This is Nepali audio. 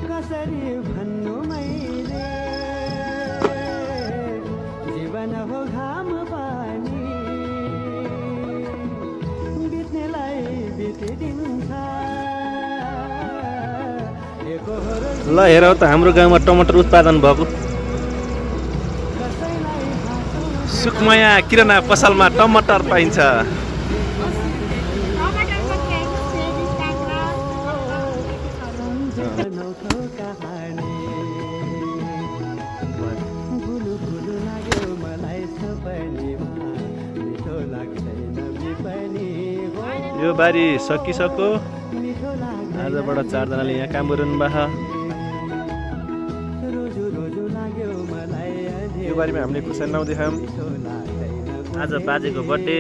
कसरी भन्नु मैले जीवन हो घाम पानी बित्नेलाई बितिदिन्छ ल हेर त हाम्रो गाउँमा टमाटर उत्पादन भएको सुकमाया किराना पसलमा टमाटर पाइन्छ। यो बारी सकिसक्यो। आजबाट 4 जनाले यहाँ काम गरिरहनु भएको। यो बारीमा हामीले खुर्सानी लाउँदै थियौँ। आज बाजेको बर्थडे।